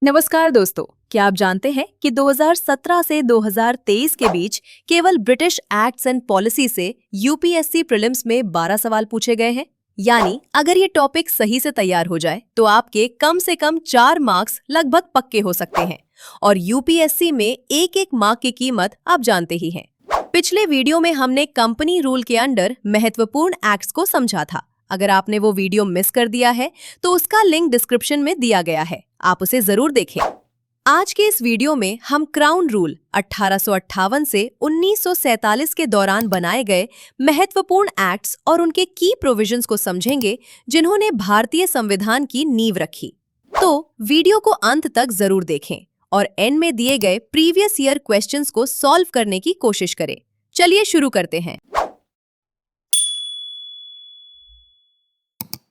नमस्कार दोस्तों, क्या आप जानते हैं कि 2017 से 2023 के बीच केवल ब्रिटिश एक्ट्स एंड पॉलिसी से यूपीएससी प्रीलिम्स में 12 सवाल पूछे गए हैं। यानी अगर ये टॉपिक सही से तैयार हो जाए तो आपके कम से कम 4 मार्क्स लगभग पक्के हो सकते हैं। और यूपीएससी में एक एक मार्क की कीमत आप जानते ही हैं। पिछले वीडियो में हमने कंपनी रूल के अंडर महत्वपूर्ण एक्ट्स को समझा था। अगर आपने वो वीडियो मिस कर दिया है तो उसका लिंक डिस्क्रिप्शन में दिया गया है, आप उसे जरूर देखें। आज के इस वीडियो में हम क्राउन रूल 1858 से 1947 के दौरान बनाए गए महत्वपूर्ण एक्ट्स और उनके की प्रोविजंस को समझेंगे, जिन्होंने भारतीय संविधान की नींव रखी। तो वीडियो को अंत तक जरूर देखें और एंड में दिए गए प्रीवियस ईयर क्वेश्चंस को सॉल्व करने की कोशिश करें। चलिए शुरू करते हैं।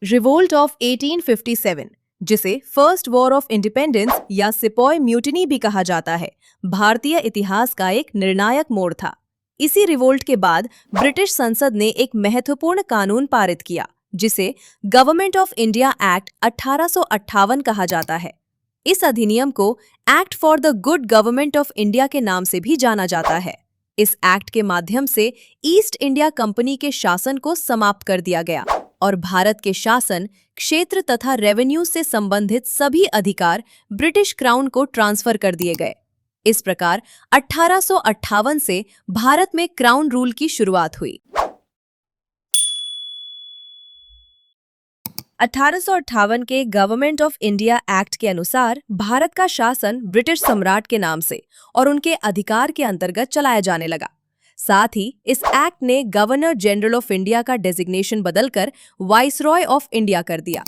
रिवोल्ट ऑफ 1857, जिसे फर्स्ट वॉर ऑफ इंडिपेंडेंस या सिपॉय म्यूटिनी भी कहा जाता है, भारतीय इतिहास का एक निर्णायक मोड़ था। इसी रिवोल्ट के बाद ब्रिटिश संसद ने एक महत्वपूर्ण कानून पारित किया, जिसे गवर्नमेंट ऑफ इंडिया एक्ट 1858 कहा जाता है। इस अधिनियम को act for the good government of India के नाम से भी जाना जाता है। इस एक्ट के माध्यम से ईस्ट इंडिया कंपनी के शासन को समाप्त कर दिया गया और भारत के शासन क्षेत्र तथा रेवेन्यू से संबंधित सभी अधिकार ब्रिटिश क्राउन को ट्रांसफर कर दिए गए। इस प्रकार 1858 से भारत में क्राउन रूल की शुरुआत हुई। 1858 के गवर्नमेंट ऑफ इंडिया एक्ट के अनुसार भारत का शासन ब्रिटिश सम्राट के नाम से और उनके अधिकार के अंतर्गत चलाया जाने लगा। साथ ही इस एक्ट ने गवर्नर जनरल ऑफ इंडिया का डेजिग्नेशन बदलकर वाइसरॉय ऑफ इंडिया कर दिया।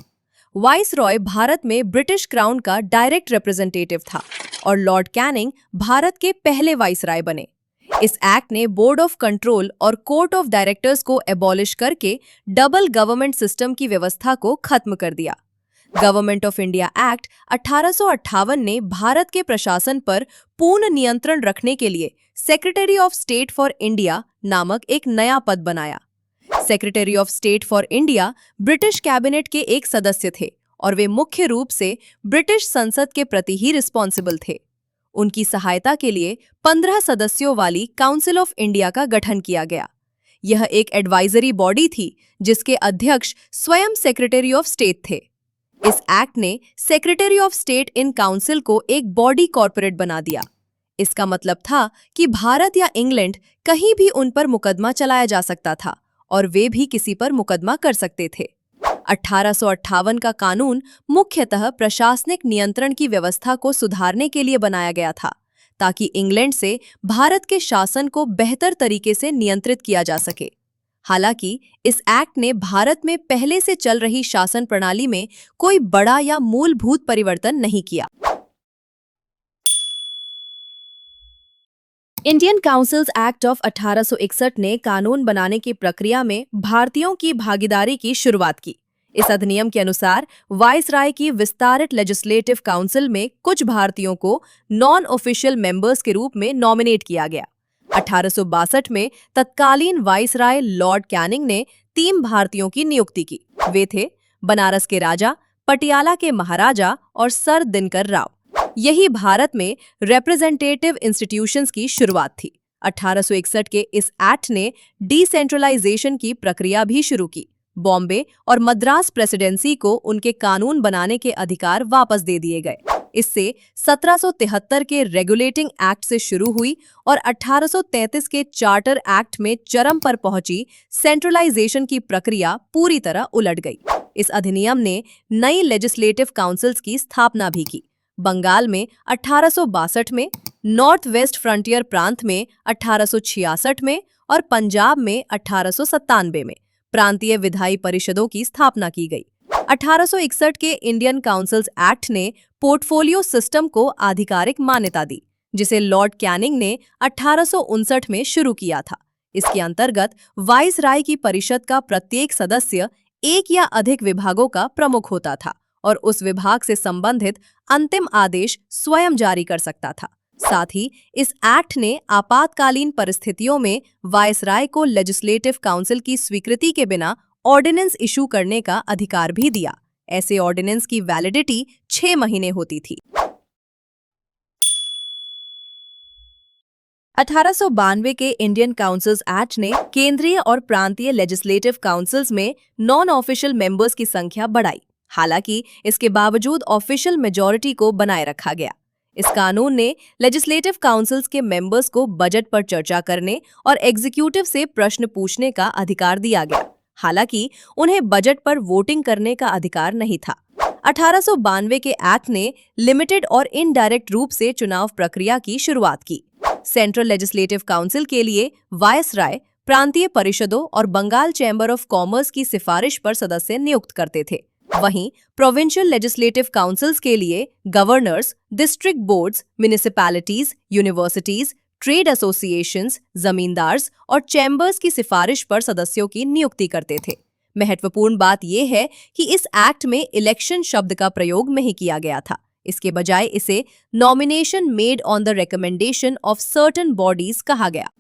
वाइसरॉय भारत में ब्रिटिश क्राउन का डायरेक्ट रिप्रेजेंटेटिव था और लॉर्ड कैनिंग भारत के पहले वाइसराय बने। इस एक्ट ने बोर्ड ऑफ कंट्रोल और कोर्ट ऑफ डायरेक्टर्स को एबॉलिश करके डबल गवर्नमेंट सिस्टम की व्यवस्था को खत्म कर दिया। गवर्नमेंट ऑफ इंडिया एक्ट 1858 ने भारत के प्रशासन पर पूर्ण नियंत्रण रखने के लिए secretary of state for India नामक एक नया पद बनाया। Secretary of state for India British cabinet के एक सदस्य थे और वे मुख्य रूप से ब्रिटिश संसद के प्रति ही रिस्पॉन्सिबल थे। उनकी सहायता के लिए 15 सदस्यों वाली काउंसिल ऑफ इंडिया का गठन किया गया। यह एक एडवाइजरी बॉडी थी जिसके अध्यक्ष स्वयं सेक्रेटरी ऑफ स्टेट थे। इस एक्ट ने secretary of state in council को एक बॉडी कॉर्पोरेट बना दिया। इसका मतलब था कि भारत या इंग्लैंड कहीं भी उन पर मुकदमा चलाया जा सकता था और वे भी किसी पर मुकदमा कर सकते थे। 1858 का कानून मुख्यतः प्रशासनिक नियंत्रण की व्यवस्था को सुधारने के लिए बनाया गया था, ताकि इंग्लैंड से भारत के शासन को बेहतर तरीके से नियंत्रित किया जा सके। हालांकि इस एक्ट ने भारत में पहले से चल रही शासन प्रणाली में कोई बड़ा या मूलभूत परिवर्तन नहीं किया। इंडियन काउंसिल्स एक्ट ऑफ 1861 ने कानून बनाने की प्रक्रिया में भारतीयों की भागीदारी की शुरुआत की। इस अधिनियम के अनुसार वाइसराय की विस्तारित लेजिस्लेटिव काउंसिल में कुछ भारतीयों को नॉन ऑफिशियल मेंबर्स के रूप में नॉमिनेट किया गया। 1862 में तत्कालीन वाइसराय लॉर्ड कैनिंग ने 3 भारतीयों की नियुक्ति की। वे थे बनारस के राजा, पटियाला के महाराजा और सर दिनकर राव। यही भारत में रिप्रेजेंटेटिव इंस्टीट्यूशंस की शुरुआत थी। 1861 के इस एक्ट ने डिसेंट्रलाइजेशन की प्रक्रिया भी शुरू की। बॉम्बे और मद्रास प्रेसिडेंसी को उनके कानून बनाने के अधिकार वापस दे दिए गए। इससे 1773 के रेगुलेटिंग एक्ट से शुरू हुई और 1833 के चार्टर एक्ट में चरम पर पहुंची सेंट्रलाइजेशन की प्रक्रिया पूरी तरह उलट गई। इस अधिनियम ने नई लेजिस्लेटिव काउंसिल्स की स्थापना भी की। बंगाल में 1862 में, नॉर्थ वेस्ट फ्रंटियर प्रांत में 1866 में और पंजाब में 1897 में प्रांतीय विधायी परिषदों की स्थापना की गई। 1861 के इंडियन काउंसिल्स एक्ट ने पोर्टफोलियो सिस्टम को आधिकारिक मान्यता दी, जिसे लॉर्ड कैनिंग ने 1859 में शुरू किया था। इसके अंतर्गत वाइसराय की परिषद का प्रत्येक सदस्य एक या अधिक विभागों का प्रमुख होता था और उस विभाग से संबंधित अंतिम आदेश स्वयं जारी कर सकता था। साथ ही इस एक्ट ने आपातकालीन परिस्थितियों में वाइसराय को लेजिस्लेटिव काउंसिल की स्वीकृति के बिना ऑर्डिनेंस इशू करने का अधिकार भी दिया। ऐसे ऑर्डिनेंस की वैलिडिटी 6 महीने होती थी। 1892 के इंडियन काउंसिल्स एक्ट ने केंद्रीय और प्रांतीय लेजिस्लेटिव काउंसिल्स में नॉन ऑफिशियल मेंबर्स की संख्या बढ़ाई। हालांकि इसके बावजूद ऑफिशियल मेजॉरिटी को बनाए रखा गया। इस कानून ने लेजिस्लेटिव काउंसिल्स के मेंबर्स को बजट पर चर्चा करने और एग्जीक्यूटिव से प्रश्न पूछने का अधिकार दिया गया। हालांकि उन्हें बजट पर वोटिंग करने का अधिकार नहीं था। 1892 के एक्ट ने लिमिटेड और इनडायरेक्ट रूप से चुनाव प्रक्रिया की शुरुआत की। सेंट्रल लेजिस्लेटिव काउंसिल के लिए वायसराय प्रांतीय परिषदों और बंगाल चैम्बर ऑफ कॉमर्स की सिफारिश पर सदस्य नियुक्त करते थे। वहीं प्रोविंशियल लेजिस्लेटिव काउंसिल्स के लिए governors, district boards, municipalities, universities, trade associations, zamindars और चैम्बर्स की सिफारिश पर सदस्यों की नियुक्ति करते थे। महत्वपूर्ण बात यह है कि इस एक्ट में इलेक्शन शब्द का प्रयोग नहीं किया गया था। इसके बजाय इसे nomination made on the recommendation of certain bodies कहा गया।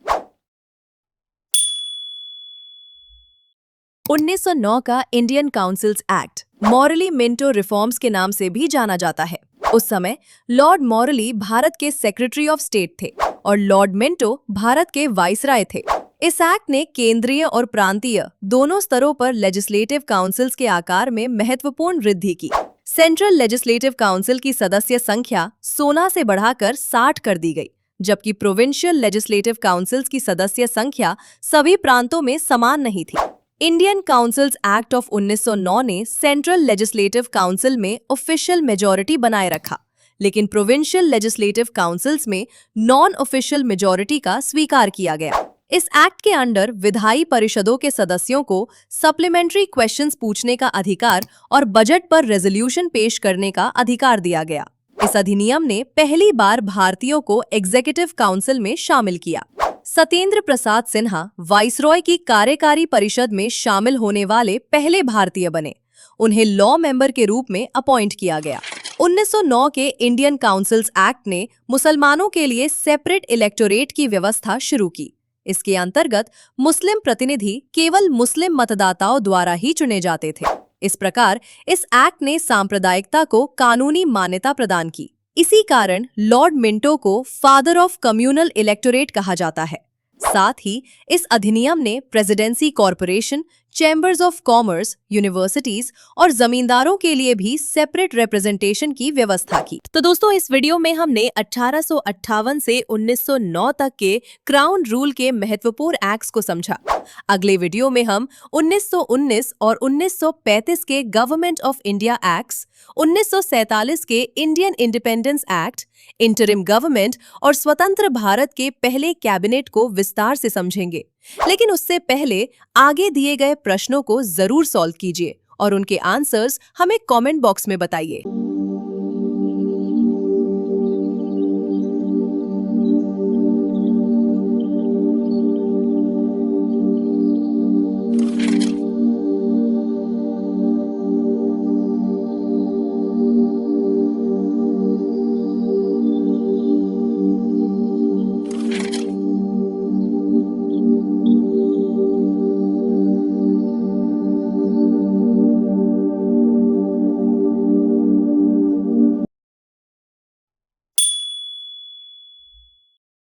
1909 का Indian councils act morally Minto reforms के नाम से भी जाना जाता है। उस समय लॉर्ड मॉरली भारत के सेक्रेटरी ऑफ स्टेट थे और लॉर्ड मिंटो भारत के वाइसराय थे। इस एक्ट ने केंद्रीय और प्रांतीय दोनों स्तरों पर लेजिस्लेटिव काउंसिल्स के आकार में महत्वपूर्ण वृद्धि की। सेंट्रल लेजिस्लेटिव काउंसिल की सदस्य संख्या 16 से बढ़ाकर 60 कर दी गई, जबकि प्रोविंशियल लेजिस्लेटिव काउंसिल्स की सदस्य संख्या सभी प्रांतों में समान नहीं थी। इंडियन काउंसिल्स एक्ट ऑफ 1909 ने सेंट्रल लेजिस्लेटिव काउंसिल में ऑफिशियल मेजॉरिटी बनाए रखा, लेकिन प्रोविंशियल लेजिस्लेटिव काउंसिल्स में नॉन ऑफिशियल मेजॉरिटी का स्वीकार किया गया। इस एक्ट के अंडर विधायी परिषदों के सदस्यों को सप्लीमेंट्री क्वेश्चंस पूछने का अधिकार और बजट पर रेजोल्यूशन पेश करने का अधिकार दिया गया। इस अधिनियम ने पहली बार भारतीयों को एग्जीक्यूटिव काउंसिल में शामिल किया। सत्येंद्र प्रसाद सिन्हा वाइसरॉय की कार्यकारी परिषद में शामिल होने वाले पहले भारतीय बने। उन्हें लॉ मेंबर के रूप में अपॉइंट किया गया। 1909 के इंडियन काउंसिल्स एक्ट ने मुसलमानों के लिए सेपरेट इलेक्टोरेट की व्यवस्था शुरू की। इसके अंतर्गत मुस्लिम प्रतिनिधि केवल मुस्लिम मतदाताओं द्वारा ही चुने जाते थे। इस प्रकार इस एक्ट ने सांप्रदायिकता को कानूनी मान्यता प्रदान की। इसी कारण लॉर्ड मिंटो को फादर ऑफ कम्युनल इलेक्टोरेट कहा जाता है। साथ ही इस अधिनियम ने presidency corporation, chambers of commerce, universities और जमींदारों के लिए भी सेपरेट रिप्रेजेंटेशन की व्यवस्था की। तो दोस्तों, इस वीडियो में हमने 1858 से 1909 तक के क्राउन रूल के महत्वपूर्ण एक्ट्स को समझा। अगले वीडियो में हम 1919 और 1935 के गवर्नमेंट ऑफ इंडिया एक्ट्स, 1947 के Indian independence act, interim government और स्वतंत्र भारत के पहले कैबिनेट को विस्तार से समझेंगे। लेकिन उससे पहले आगे दिए गए प्रश्नों को जरूर सॉल्व कीजिए और उनके आंसर्स हमें कमेंट बॉक्स में बताइए।